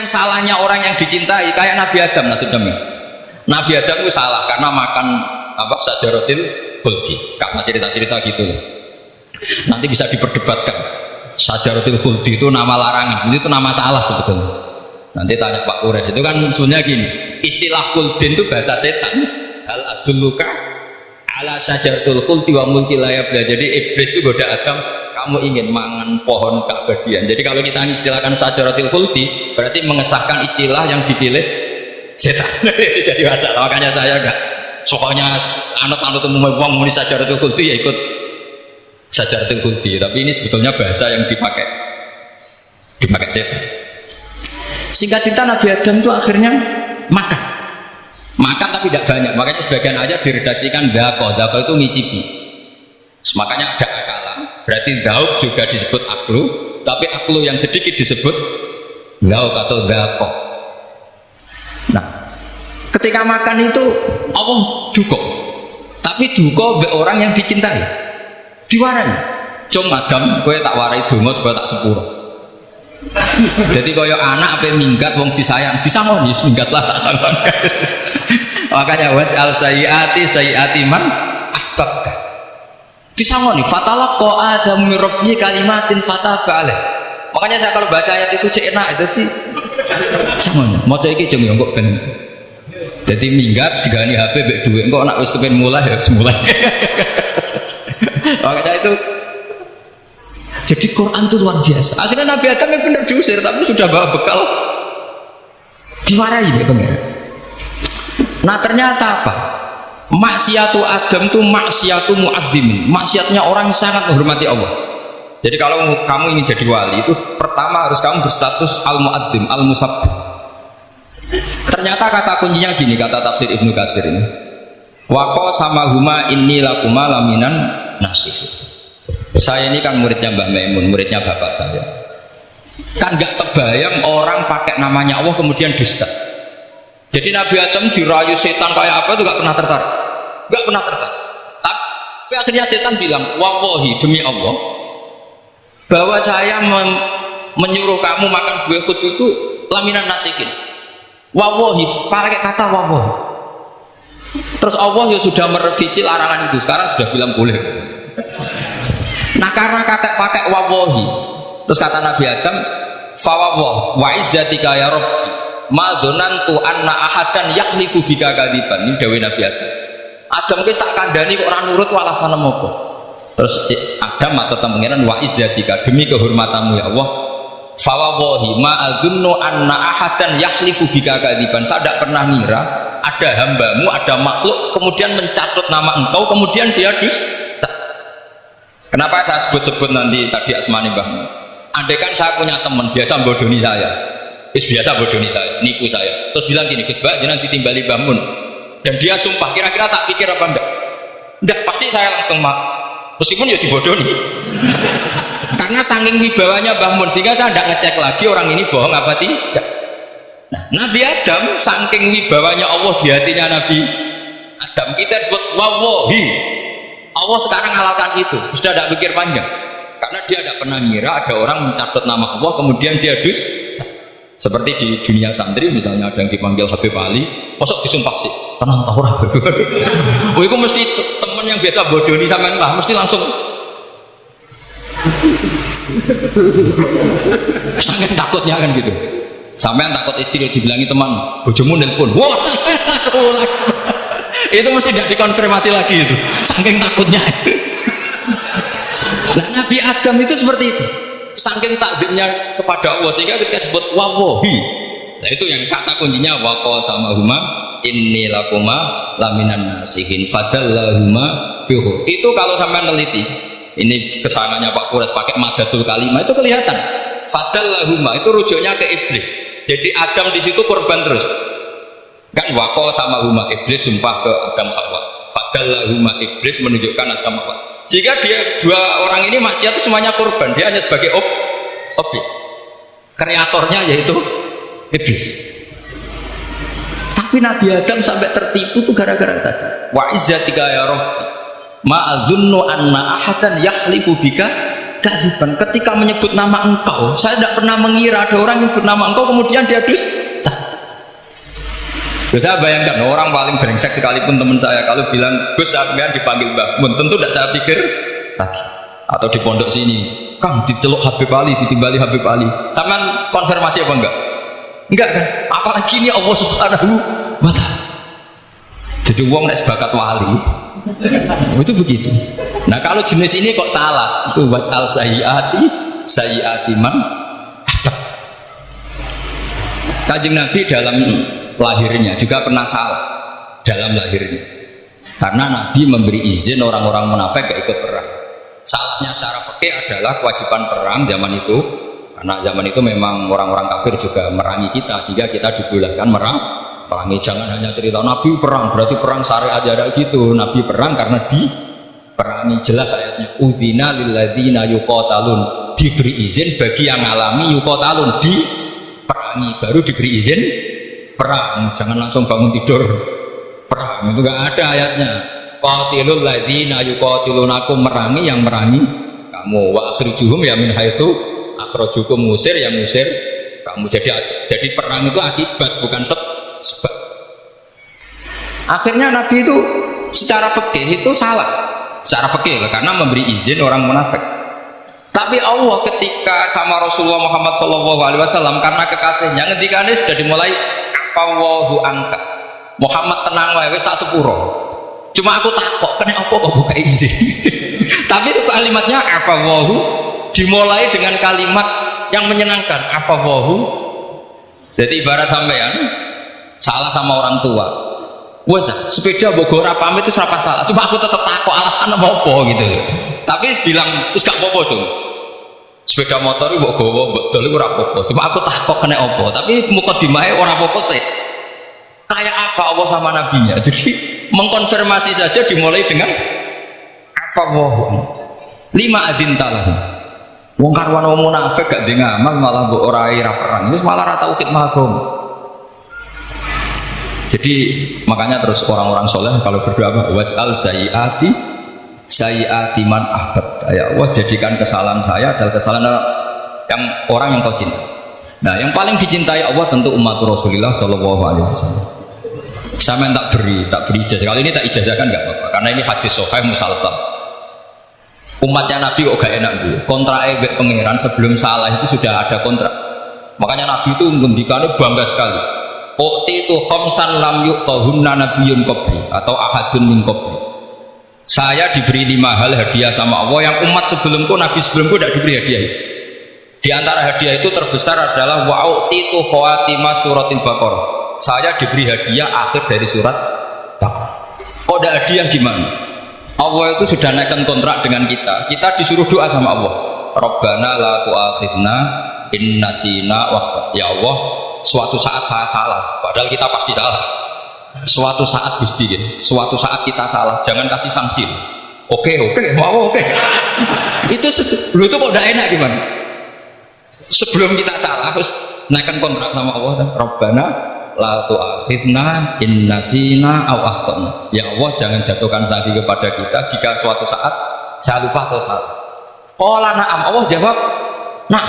salahnya orang yang dicintai kayak Nabi Adam maksudnya. Nabi Adam itu salah karena makan apa sajaratil khuldi. Karena cerita-cerita gitu. Nanti bisa diperdebatkan. Sajaratil khuldi itu nama larangan, itu nama salah sebetulnya. Nanti tanya Pak Kures itu kan sebenarnya gini. Istilah khuldin itu bahasa setan. Hal adulluka ala sajaratul khuldi wa mulki la yabla. Jadi iblis itu goda Adam, kamu ingin mangan pohon keabadian. Jadi kalau kita istilahkan sajaratil khuldi berarti mengesahkan istilah yang dipilih setan. Jadi masalah. Makanya saya enggak pokoknya anut-anut umum wong muni sajaratul khuldi ya ikut sajaratul khuldi. Tapi ini sebetulnya bahasa yang dipakai setan. Singkat cerita Nabi Adam itu akhirnya makan tapi tidak banyak. Makanya sebagian aja diredaksikan dhaqo itu ngicipi. Makanya ada akalan. Berarti dhauk juga disebut aklu, tapi aklu yang sedikit disebut dhauk atau dhaqo. Nah, ketika makan itu Allah duka, tapi duka be orang yang dicintai, diwarai. Cung Adam, kowe tak warai donga supaya tak sepuro. Jadi kaya anak apa minggat wong disayang, disangoni minggatlah tak sanggon. Makanya waj'al sayyiati man ahbabta. Disangoni fatalaqa Adam min rabbihi kalimatin fataba alaih. Makanya saya kalau baca ayat itu cek enak jadi disangoni. Maca iki jeng yo kok ben. Jadi minggat digani HP mbek dhuwit engko nek wis kepen mulai ya wis mulai. Makanya itu jadi Quran itu luar biasa. Akhirnya Nabi Adam yang benar diusir, tapi sudah bawa bekal diwarai ya pengen. Nah ternyata apa? Maksiatu Adam itu maksiatu mu'azzimin. Maksiatnya orang yang sangat menghormati Allah. Jadi kalau kamu ingin jadi wali itu pertama harus kamu berstatus al-mu'azzim, al-musabbih. Ternyata kata kuncinya gini, kata tafsir Ibnu Katsir ini. Waqa sama huma inni lakuma laminan nasih. Saya ini kan muridnya Mbah Maimun, muridnya bapak saya. Kan nggak kebayang orang pakai namanya Allah kemudian dusta. Jadi Nabi Adam dirayu setan kayak apa itu nggak pernah tertarik, nggak pernah tertarik. Tapi akhirnya setan bilang, wallahi demi Allah, bahwa saya menyuruh kamu makan buah khut itu laminan nasikin. Wallahi, pakai kata wallahi. Terus Allah ya sudah merevisi larangan itu, sekarang sudah bilang boleh. Nah karena kata pakai wawahi, terus kata Nabi Adam, fawwah wa izzatika ya Rabbi, ma dzanantu anna ahadan yakhlifu bika kadiban. Ini dawuh Nabi Adam. Adam wis tak kandhani kok ora nurut walasan apa. Terus Adam atau pengiran wa izzatika, demi kehormatanmu ya Allah, fawawahi ma adzunnu anna ahadan yakhlifu bika kadiban. Saya tidak pernah ngira ada hambamu, ada makhluk kemudian mencatut nama engkau kemudian dia dusta. Kenapa saya sebut-sebut nanti tadi asmani Mbah Mun? Andai kan saya punya teman biasa bodoni saya, biasa bodoni saya, nipu saya, terus bilang gini, Gus Mbak jangan ditimbali Mbah Mun, dan dia sumpah, kira-kira tak pikir apa enggak? Enggak, pasti saya langsung meskipun ya dibodoni. Karena saking wibawanya Mbah Mun sehingga saya tidak ngecek lagi orang ini bohong apa tidak. Nah, Nabi Adam saking wibawanya Allah di hatinya Nabi Adam, kita disebut wawahi. Allah sekarang halalkan itu, sudah tidak pikir panjang, karena dia tidak pernah ngira ada orang mencatat nama Allah kemudian dia dus. Seperti di dunia santri misalnya ada yang dipanggil Habib Ali, masuk disumpah sih, tenang tahu ragu. Oh itu mesti teman yang biasa bodoni sama Mbah, mesti langsung sangat takutnya kan gitu. Sampai takut istri dibilangi teman, bojomu nelpon, wah itu mesti tidak dikonfirmasi lagi itu, saking takutnya. Nah Nabi Adam itu seperti itu, saking takdirnya kepada Allah sehingga ketika disebut wawahi, nah itu yang kata kuncinya waqa sama huma inni lakuma laminan nasihin fadallahuma bihu. Itu kalau sampai neliti, ini kesananya Pak Kures pakai madatul kalimah itu kelihatan. Fadallahuma itu rujuknya ke iblis. Jadi Adam di situ korban terus. Kan wako sama huma iblis sumpah ke Adam Hawa. Padahal huma iblis menunjukkan Adam Hawa. Jika dia dua orang ini maksiat itu semuanya korban, dia hanya sebagai objek. Kreatornya yaitu iblis. Tapi Nabi Adam sampai tertipu itu gara-gara tadi. Wa izzatika ya Rabbi, ma adzunnu anna ahadan yahlifu bika kadziban. Ketika menyebut nama engkau, saya tidak pernah mengira ada orang yang menyebut nama engkau kemudian dia dusta. Saya bayangkan orang paling brengsek sekalipun teman saya kalau bilang Gus sampean dipanggil Mbah Mun, tentu tidak saya pikir lagi. Atau di pondok sini, Kang diceluk Habib Ali, ditimbali Habib Ali. Sampean konfirmasi apa enggak? Enggak kan? Apalagi ini Allah Subhanahu wa Ta'ala. Jadi wong nek sebakat wali. Itu begitu. Nah, kalau jenis ini kok salah? Itu waj'al sayyiati man. Kanjeng Nabi dalam lahirnya juga pernah salah dalam lahirnya. Karena Nabi memberi izin orang-orang munafik gak ikut perang. Salahnya secara fikih adalah kewajiban perang zaman itu, karena zaman itu memang orang-orang kafir juga merangi kita sehingga kita dibolehkan merangi. Jangan hanya cerita Nabi perang berarti perang syariat ada gitu. Nabi perang karena diperangi. Jelas ayatnya udzina lilladzina yuqatalun, diberi izin bagi yang alami yuqatalun, diperangi baru diberi izin perang. Jangan langsung bangun tidur perang, itu enggak ada ayatnya. Qatilul ladzina yuqatilunakum, merangi yang merangi kamu, wa akhrijuhum ya min haitsu akhrajukum, musir yang musir kamu. Jadi perang itu akibat bukan sebab. Akhirnya Nabi itu secara fikih itu salah, secara fikih karena memberi izin orang munafik. Tapi Allah ketika sama Rasulullah Muhammad SAW karena kekasihnya ngendikane sudah dimulai afawwahu angka, Muhammad tenang wae wis tak sepuro. Cuma aku takut kena apa kok buka izin. Tapi itu kalimatnya afawwahu dimulai dengan kalimat yang menyenangkan, afawwahu. Jadi ibarat sampean salah sama orang tua, wes sepeda bogor pamit itu serapa salah, cuma aku tetap takut alasan apa gitu loh. Tapi bilang terus gak apa-apa dong, sepeda motor itu gowo betul itu apa-apa, cuma aku takut kena apa. Tapi mukadimahnya orang apa-apa sih, kayak apa Allah sama nabinya. Jadi mengkonfirmasi saja dimulai dengan afawahu lima adin talahu. Wong karwan wong munafik gak di ngamal malah mbok ora ira perang, wis malah ra tauhid magom. Jadi makanya terus orang-orang soleh kalau berdoa waj'al sayyiati man ahbab, ya Allah jadikan kesalahan saya adalah kesalahan yang orang yang kau cinta. Nah, yang paling dicintai Allah tentu umat Rasulullah Shallallahu Alaihi Wasallam. Saya tak beri ijazah. Kalau ini tak ijazahkan nggak apa-apa, karena ini hadis sahih musalsal. Umatnya Nabi kok gak enak dulu. Kontrak ebek pangeran sebelum salah itu sudah ada kontrak. Makanya Nabi itu ngendikannya bangga sekali. Ukti itu khamsan lam yu'tahunna nabiyyun qabli atau ahadun min qabli. Saya diberi 5 hal hadiah sama Allah yang umat sebelumku, Nabi sebelumku tidak diberi hadiah. Di antara hadiah itu terbesar adalah wa ukti itu khawatimah suratil Baqarah. Saya diberi hadiah akhir dari surat Baqarah. Kok ada hadiah gimana? Allah itu sudah naikkan kontrak dengan kita. Kita disuruh doa sama Allah. Rabbana la tu'akhidna in nasina wa ya Allah, suatu saat saya salah, padahal kita pasti salah. Suatu saat Gusti, suatu saat kita salah, jangan kasih sanksi. Oke, mau oke. Itu lu itu kok udah enak gimana? Sebelum kita salah terus naikkan kontrak sama Allah. Rabbana la tu'akhidna in nasina aw akhtana. Ya Allah, jangan jatuhkan sanksi kepada kita jika suatu saat saya lupa atau salah. Qala na'am, Allah jawab nah.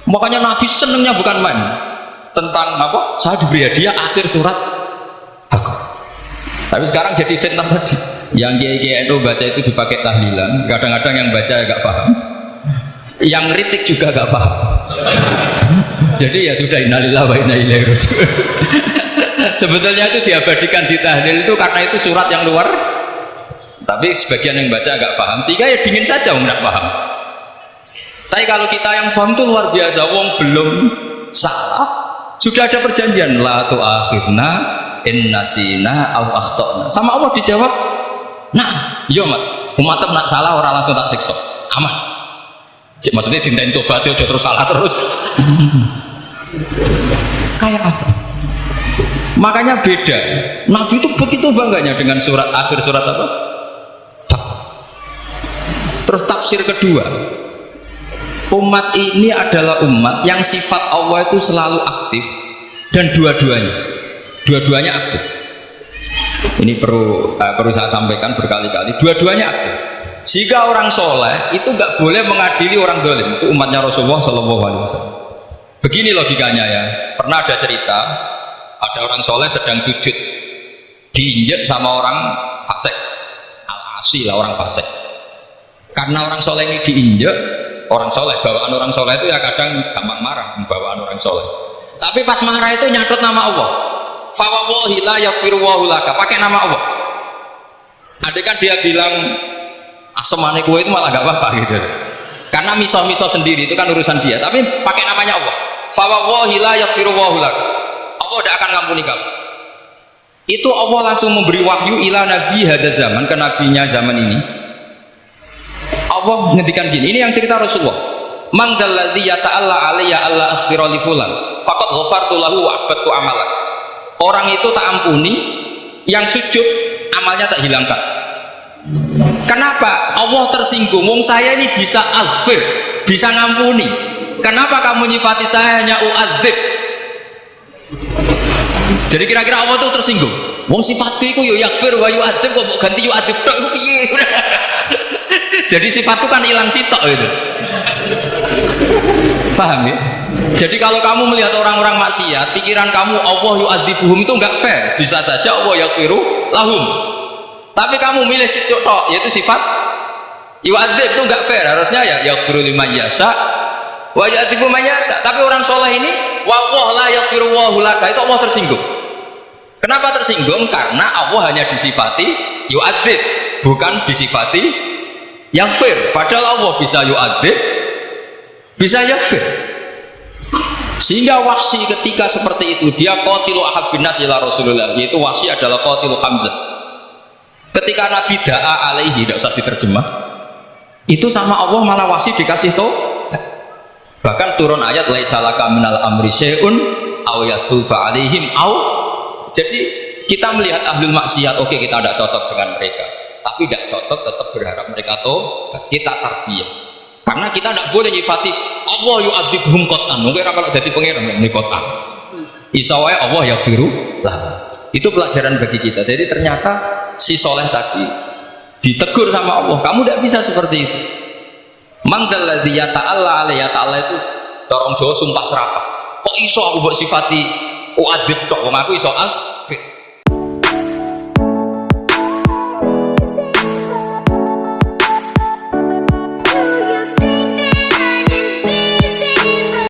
Makanya Nabi senengnya bukan main tentang apa? Saya diberi hadiah akhir surat Baqarah. Tapi sekarang jadi fitnah tadi. Yang kiai NU baca itu dipakai tahlilan, kadang-kadang yang baca agak paham, yang ngeritik juga agak paham. Jadi ya sudah, innalillahi wa inna ilaihi raji'un. Sebetulnya itu diabadikan di tahlil itu karena itu surat yang luar, tapi sebagian yang baca agak paham sehingga ya dingin saja nggak paham. Tapi kalau kita yang paham itu luar biasa. Wong belum salah sudah ada perjanjian la tu'akhidna in nasina aw akhtana. Sama Allah dijawab nah iya umat nak salah orang langsung tak siksa aman. Maksudnya dinten tobat aja terus salah terus. Kayak apa? Makanya beda. Nabi itu begitu bangganya dengan surat akhir surat apa? Terus tafsir kedua, umat ini adalah umat yang sifat Allah itu selalu aktif dan dua-duanya aktif. Ini perlu saya sampaikan berkali-kali, dua-duanya aktif. Sehingga orang soleh itu nggak boleh mengadili orang dolim. Itu umatnya Rasulullah Shallallahu Alaihi Wasallam. Begini logikanya ya. Pernah ada cerita, ada orang soleh sedang sujud, diinjek sama orang fasik, al-asi lah orang fasik. Karena orang soleh ini diinjek, orang soleh, bawaan orang soleh itu ya kadang gampang marah, bawaan orang soleh. Tapi pas marah itu nyatut nama Allah. Fawawahi la yaghfiru laka, pakai nama Allah. Ada kan dia bilang semane kue itu malah gak apa-apa gitu, karena miso-miso sendiri itu kan urusan dia, tapi pakai namanya Allah. Fawawahi la yaghfiru laka, Allah tidak akan ngampuni kamu. Itu Allah langsung memberi wahyu ila nabi hada zaman, ke nabinya zaman ini. Allah ngendikan gini, ini yang cerita Rasulullah. Man dalladzi yata'alla alayya alla aghfira li fulan faqad ghafartu lahu wa ahbattu amalak. Orang itu tak ampuni yang sujud amalnya tak hilangkan. Kenapa? Allah tersinggung. Wong saya ini bisa aghfir, bisa ngampuni. Kenapa kamu nyifati saya hanya u'adzib? Jadi kira-kira Allah itu tersinggung. Wong sifatku itu yo yaghfir wa yu'adzib, kok ganti yu'adzib tok iku piye? Jadi sifatku kan hilang sitok itu. Paham ya? Jadi kalau kamu melihat orang-orang maksiat, pikiran kamu Allah yu'adzibuhum itu enggak fair. Bisa saja Allah yaghfiru lahum. Tapi kamu milih sitok tok, yaitu sifat yu'adzib, itu enggak fair. Harusnya ya yaghfiru liman yasha wa yu'adzibu man yasha. Tapi orang soleh ini wallahu la yaghfiru laka, itu Allah tersinggung. Kenapa tersinggung? Karena Allah hanya disifati yu'adzib, bukan disifati yaghfir. Padahal Allah bisa yu'adzib, bisa yaghfir. Sehingga Wahsy ketika seperti itu, dia qatilu ahabbin nas ila Rasulullah, yaitu Wahsy adalah qatilu Hamzah. Ketika Nabi da'a alaihi, tidak usah diterjemah, itu sama Allah malah Wahsy dikasih tahu. Bahkan turun ayat laisa laka minal amri syai'un aw yatuba alaihim aw. Jadi kita melihat ahlul maksiat, oke, kita tidak cocok dengan mereka, tapi tidak cocok tetap berharap mereka tahu. Kita tarbiyah, karena kita tidak boleh nyifati Allah yu'adzibhum qat'an. Mungkin kalau jadi pengiran ini qat'an, isa wae Allah yaghfiru lah. Itu pelajaran bagi kita. Jadi ternyata si soleh tadi ditegur sama Allah, kamu tidak bisa seperti itu. Mangdalladzi yata'alla alayya, ta'ala itu dorong Jawa sumpah serapah. Kok iso aku buat sifati u'adzib tok, wong aku iso al